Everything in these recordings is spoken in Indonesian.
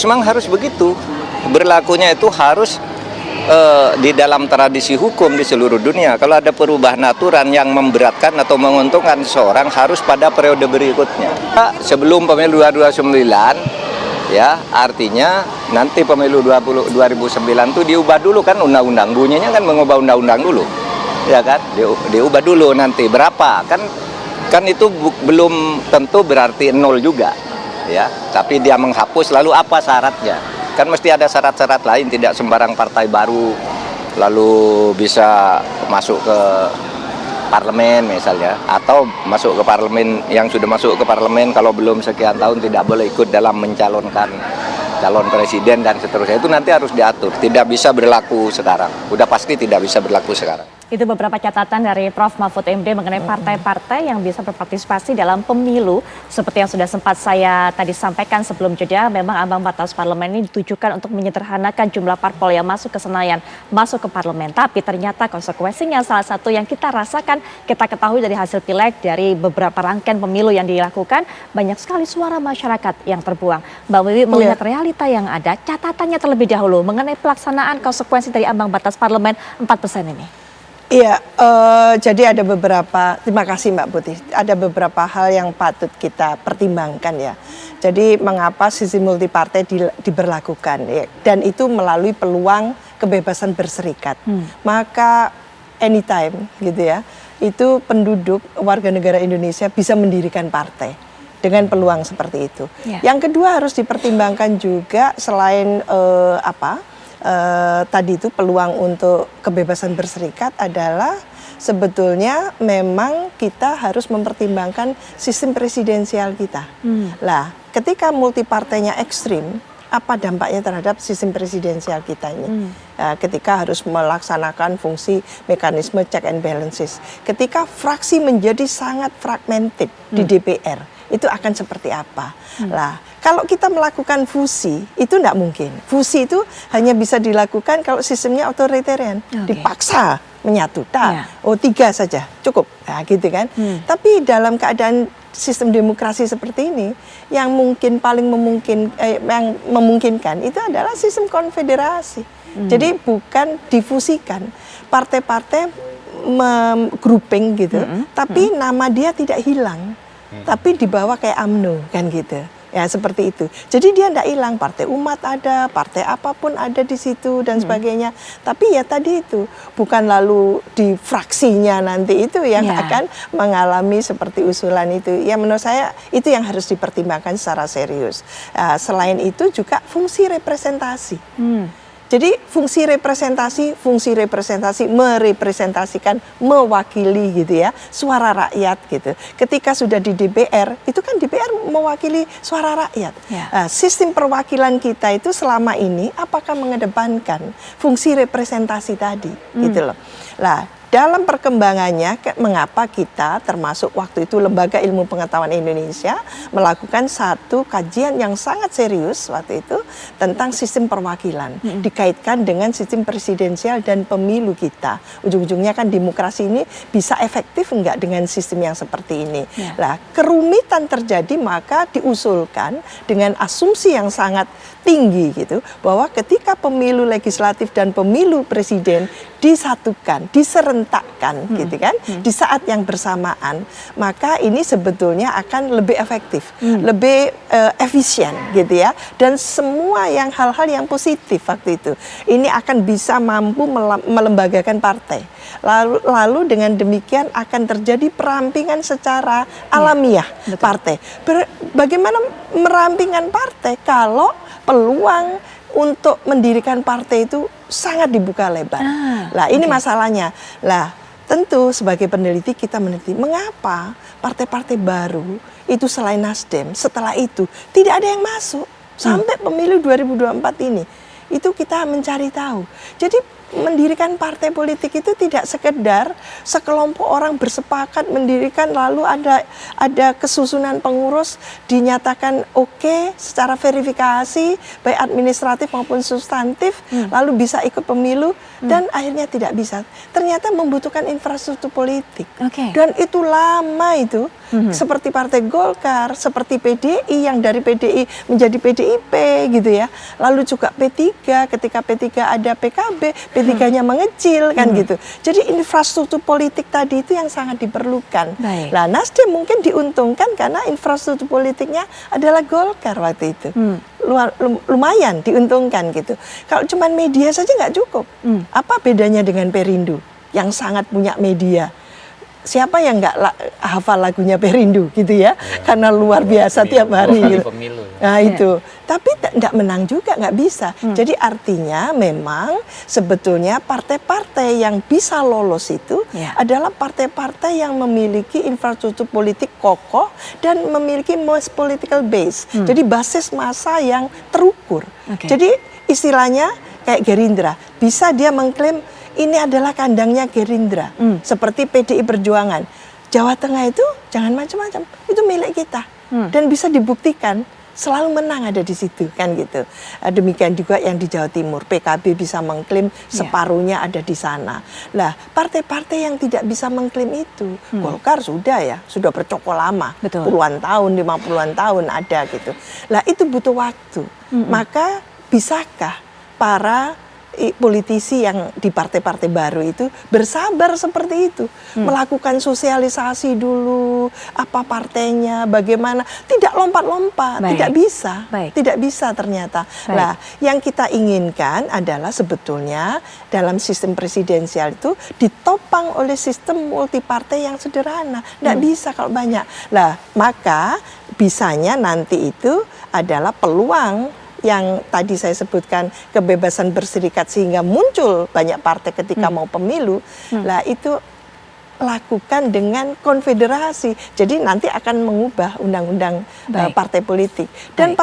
Memang harus begitu, berlakunya itu harus di dalam tradisi hukum di seluruh dunia. Kalau ada perubahan aturan yang memberatkan atau menguntungkan seseorang harus pada periode berikutnya. Sebelum pemilu 2029, ya artinya nanti pemilu 2009 itu diubah dulu kan undang-undang. Bunyinya kan mengubah undang-undang dulu, ya kan? Diubah dulu nanti berapa kan itu belum tentu berarti nol juga, ya. Tapi dia menghapus, lalu apa syaratnya? Kan mesti ada syarat-syarat lain, tidak sembarang partai baru lalu bisa masuk ke parlemen misalnya, atau masuk ke parlemen yang sudah masuk ke parlemen kalau belum sekian tahun tidak boleh ikut dalam mencalonkan calon presiden dan seterusnya. Itu nanti harus diatur, tidak bisa berlaku sekarang, udah pasti tidak bisa berlaku sekarang. Itu beberapa catatan dari Prof. Mahfud MD mengenai partai-partai yang bisa berpartisipasi dalam pemilu. Seperti yang sudah sempat saya tadi sampaikan sebelum jeda, memang ambang batas parlemen ini ditujukan untuk menyederhanakan jumlah parpol yang masuk ke Senayan, masuk ke parlemen. Tapi ternyata konsekuensinya salah satu yang kita rasakan, kita ketahui dari hasil pileg, dari beberapa rangkaian pemilu yang dilakukan, banyak sekali suara masyarakat yang terbuang. Mbak Wiwi melihat realita yang ada, catatannya terlebih dahulu mengenai pelaksanaan konsekuensi dari ambang batas parlemen 4% ini. Iya, jadi ada beberapa, terima kasih Mbak Putih, ada beberapa hal yang patut kita pertimbangkan ya. Jadi mengapa sistem multipartai diberlakukan ya, dan itu melalui peluang kebebasan berserikat. Maka anytime gitu ya, itu penduduk warga negara Indonesia bisa mendirikan partai dengan peluang seperti itu. Yang kedua harus dipertimbangkan juga selain tadi itu peluang untuk kebebasan berserikat adalah sebetulnya memang kita harus mempertimbangkan sistem presidensial kita. Lah, ketika multipartainya ekstrim, apa dampaknya terhadap sistem presidensial kita ini? Ketika harus melaksanakan fungsi mekanisme check and balances, ketika fraksi menjadi sangat fragmented di DPR, itu akan seperti apa? Lah, kalau kita melakukan fusi, itu tidak mungkin. Fusi itu hanya bisa dilakukan kalau sistemnya otoritarian, dipaksa menyatu. Tiga saja cukup, nah, gitu kan? Tapi dalam keadaan sistem demokrasi seperti ini, yang mungkin paling memungkinkan itu adalah sistem konfederasi. Jadi bukan difusikan, partai-partai grouping gitu, tapi nama dia tidak hilang. Tapi dibawa kayak UMNO kan gitu ya, seperti itu. Jadi dia tidak hilang, partai umat ada, partai apapun ada di situ dan sebagainya. Tapi ya tadi itu bukan lalu di fraksinya nanti itu yang akan mengalami seperti usulan itu. Ya menurut saya itu yang harus dipertimbangkan secara serius. Selain itu juga fungsi representasi. Jadi fungsi representasi merepresentasikan, mewakili gitu ya, suara rakyat gitu. Ketika sudah di DPR, itu kan DPR mewakili suara rakyat. Sistem perwakilan kita itu selama ini apakah mengedepankan fungsi representasi tadi gitu loh. Lah, dalam perkembangannya, mengapa kita termasuk waktu itu Lembaga Ilmu Pengetahuan Indonesia melakukan satu kajian yang sangat serius waktu itu tentang sistem perwakilan, dikaitkan dengan sistem presidensial dan pemilu kita. Ujung-ujungnya kan demokrasi ini bisa efektif enggak dengan sistem yang seperti ini. Lah, kerumitan terjadi maka diusulkan dengan asumsi yang sangat tinggi gitu, bahwa ketika pemilu legislatif dan pemilu presiden disatukan, diserentakkan gitu kan, di saat yang bersamaan, maka ini sebetulnya akan lebih efektif, lebih efisien gitu ya, dan semua yang hal-hal yang positif waktu itu ini akan bisa mampu melembagakan partai. Lalu dengan demikian akan terjadi perampingan secara alamiah partai. Bagaimana merampingkan partai kalau peluang untuk mendirikan partai itu sangat dibuka lebar. Lah ini masalahnya. Lah tentu sebagai peneliti kita meneliti mengapa partai-partai baru itu selain Nasdem setelah itu tidak ada yang masuk sampai pemilu 2024 ini. Itu kita mencari tahu. Jadi mendirikan partai politik itu tidak sekedar sekelompok orang bersepakat mendirikan lalu ada kesusunan pengurus dinyatakan oke secara verifikasi baik administratif maupun substantif lalu bisa ikut pemilu dan akhirnya tidak bisa. Ternyata membutuhkan infrastruktur politik. Dan itu lama itu seperti Partai Golkar, seperti PDI yang dari PDI menjadi PDIP gitu ya. Lalu juga P3 ketika P3 ada PKB, P3-nya mengecil kan gitu. Jadi infrastruktur politik tadi itu yang sangat diperlukan. Nah, Nasdem mungkin diuntungkan karena infrastruktur politiknya adalah Golkar waktu itu. Lumayan diuntungkan gitu. Kalau cuma media saja nggak cukup. Apa bedanya dengan Perindo yang sangat punya media? Siapa yang nggak hafal lagunya Perindo gitu ya? Karena luar biasa tiap hari gitu. Nah itu, tapi tidak menang juga, nggak bisa. Jadi artinya memang sebetulnya partai-partai yang bisa lolos itu adalah partai-partai yang memiliki infrastruktur politik kokoh dan memiliki most political base. Jadi basis massa yang terukur. Jadi istilahnya kayak Gerindra, bisa dia mengklaim ini adalah kandangnya Gerindra, seperti PDI Perjuangan. Jawa Tengah itu jangan macam-macam, itu milik kita dan bisa dibuktikan selalu menang ada di situ kan gitu. Demikian juga yang di Jawa Timur, PKB bisa mengklaim separuhnya ada di sana. Lah partai-partai yang tidak bisa mengklaim itu, Golkar sudah bercokol lama, puluhan tahun, 50-an tahun ada gitu. Lah itu butuh waktu. Maka bisakah para politisi yang di partai-partai baru itu bersabar seperti itu, melakukan sosialisasi dulu apa partainya, bagaimana, tidak lompat-lompat, tidak bisa ternyata. Nah, yang kita inginkan adalah sebetulnya dalam sistem presidensial itu ditopang oleh sistem multipartai yang sederhana, tidak bisa kalau banyak. Nah, maka bisanya nanti itu adalah peluang yang tadi saya sebutkan kebebasan berserikat sehingga muncul banyak partai ketika mau pemilu. Lah itu lakukan dengan konfederasi. Jadi nanti akan mengubah undang-undang partai politik dan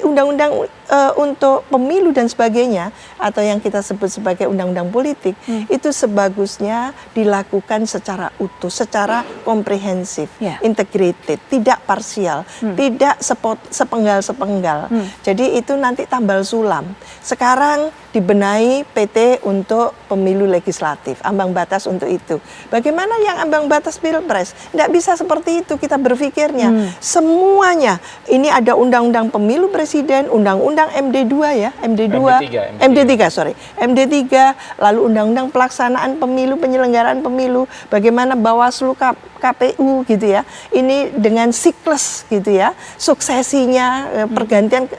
undang-undang untuk pemilu dan sebagainya atau yang kita sebut sebagai undang-undang politik itu sebagusnya dilakukan secara utuh, secara komprehensif, integrated, tidak parsial, tidak sepenggal-sepenggal. Jadi itu nanti tambal sulam. Sekarang dibenahi PT untuk pemilu legislatif, ambang batas untuk itu. Bagaimana yang ambang batas pilpres? Tidak bisa seperti itu kita berpikirnya. Semuanya, ini ada undang-undang pemilu presiden, undang-undang MD2 ya, MD3, lalu undang-undang pelaksanaan pemilu, penyelenggaraan pemilu, bagaimana Bawaslu, KPU gitu ya. Ini dengan siklus gitu ya, suksesinya, pergantian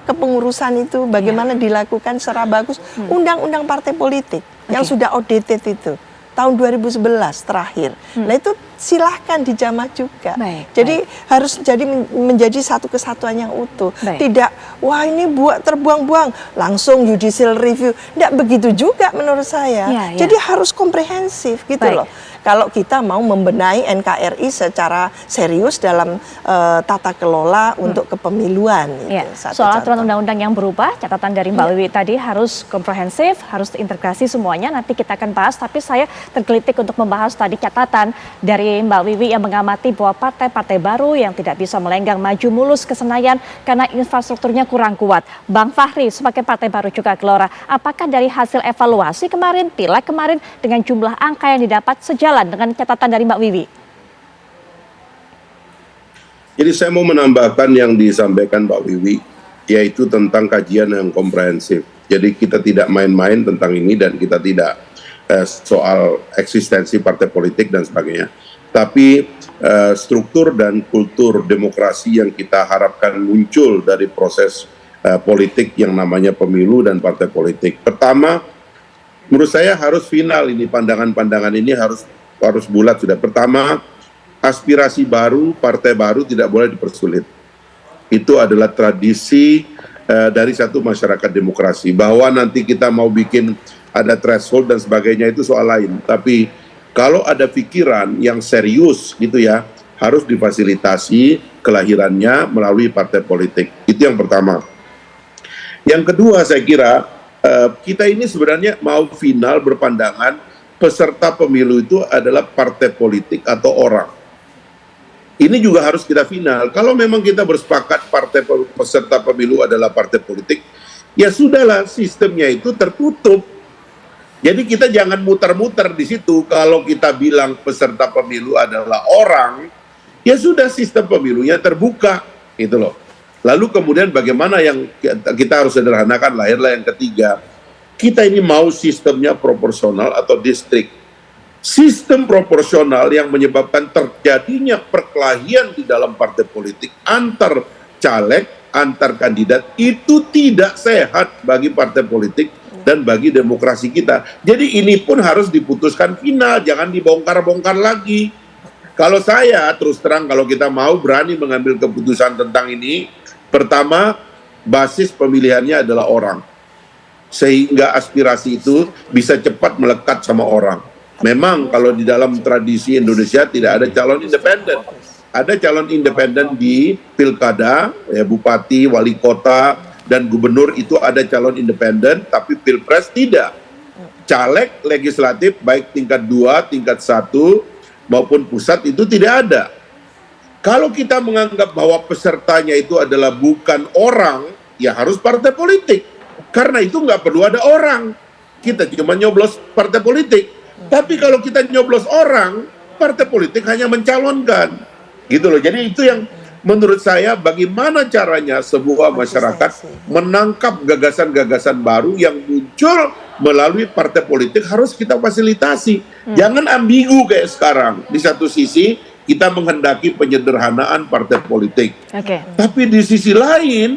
kepengurusan itu bagaimana dilakukan secara bagus. Undang-undang partai politik yang sudah outdated itu tahun 2011 terakhir. Nah itu silahkan dijamah juga. Jadi harus menjadi satu kesatuan yang utuh. Tidak, wah ini terbuang-buang, langsung judicial review. Tidak begitu juga menurut saya. Jadi harus komprehensif gitu loh. Kalau kita mau membenahi NKRI secara serius dalam tata kelola untuk kepemiluan. Gitu, soal aturan undang-undang yang berubah, catatan dari Mbak Wiwi tadi harus komprehensif, harus integrasi semuanya. Nanti kita akan bahas, tapi saya tergelitik untuk membahas tadi catatan dari Mbak Wiwi yang mengamati bahwa partai-partai baru yang tidak bisa melenggang maju mulus ke Senayan karena infrastrukturnya kurang kuat. Bang Fahri sebagai partai baru juga Gelora, apakah dari hasil evaluasi kemarin, pileg kemarin dengan jumlah angka yang didapat sejalan dengan catatan dari Mbak Wiwi? Jadi saya mau menambahkan yang disampaikan Mbak Wiwi, yaitu tentang kajian yang komprehensif. Jadi kita tidak main-main tentang ini dan kita tidak soal eksistensi partai politik dan sebagainya. Tapi struktur dan kultur demokrasi yang kita harapkan muncul dari proses politik yang namanya pemilu dan partai politik. Pertama, menurut saya harus final ini, pandangan-pandangan ini harus bulat sudah. Pertama, aspirasi baru, partai baru tidak boleh dipersulit. Itu adalah tradisi dari satu masyarakat demokrasi. Bahwa nanti kita mau bikin ada threshold dan sebagainya itu soal lain. Tapi kalau ada pikiran yang serius gitu ya, harus difasilitasi kelahirannya melalui partai politik. Itu yang pertama. Yang kedua saya kira kita ini sebenarnya mau final berpandangan peserta pemilu itu adalah partai politik atau orang. Ini juga harus kita final. Kalau memang kita bersepakat peserta pemilu adalah partai politik, ya sudahlah, sistemnya itu tertutup. Jadi kita jangan muter-muter di situ. Kalau kita bilang peserta pemilu adalah orang, ya sudah, sistem pemilunya terbuka, gitu loh. Lalu kemudian bagaimana yang kita harus sederhanakan, lahirlah yang ketiga. Kita ini mau sistemnya proporsional atau distrik. Sistem proporsional yang menyebabkan terjadinya perkelahian di dalam partai politik antar caleg, antar kandidat, itu tidak sehat bagi partai politik dan bagi demokrasi kita. Jadi ini pun harus diputuskan final, jangan dibongkar-bongkar lagi. Kalau saya terus terang, kalau kita mau berani mengambil keputusan tentang ini, pertama, basis pemilihannya adalah orang. Sehingga aspirasi itu bisa cepat melekat sama orang. Memang kalau di dalam tradisi Indonesia tidak ada calon independen. Ada calon independen di pilkada, ya, bupati, wali kota, dan gubernur itu ada calon independen, tapi pilpres tidak. Caleg legislatif baik tingkat 2, tingkat 1, maupun pusat itu tidak ada. Kalau kita menganggap bahwa pesertanya itu adalah bukan orang, ya harus partai politik. Karena itu nggak perlu ada orang. Kita cuma nyoblos partai politik. Tapi kalau kita nyoblos orang, partai politik hanya mencalonkan. Gitu loh. Jadi itu yang menurut saya bagaimana caranya sebuah masyarakat menangkap gagasan-gagasan baru yang muncul melalui partai politik harus kita fasilitasi. Jangan ambigu kayak sekarang. Di satu sisi kita menghendaki penyederhanaan partai politik. Tapi di sisi lain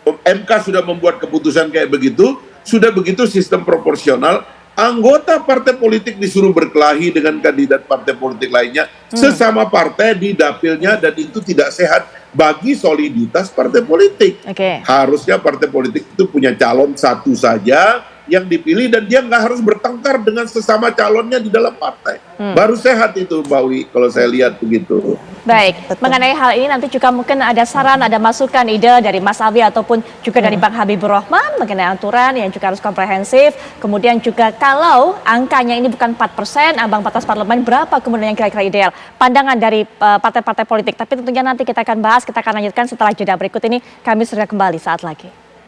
MK sudah membuat keputusan kayak begitu, sudah begitu sistem proporsional, anggota partai politik disuruh berkelahi dengan kandidat partai politik lainnya, sesama partai di dapilnya, dan itu tidak sehat bagi soliditas partai politik. Harusnya partai politik itu punya calon satu saja yang dipilih, dan dia nggak harus bertengkar dengan sesama calonnya di dalam partai. Baru sehat itu, Mbak Wi, kalau saya lihat begitu. Baik, mengenai hal ini nanti juga mungkin ada saran, ada masukan, ide dari Mas Awi ataupun juga dari Bang Habibur Rahman mengenai aturan yang juga harus komprehensif. Kemudian juga kalau angkanya ini bukan 4%, ambang batas parlemen berapa kemudian yang kira-kira ideal? Pandangan dari partai-partai politik, tapi tentunya nanti kita akan bahas, kita akan lanjutkan setelah jeda berikut ini. Kami sudah kembali saat lagi.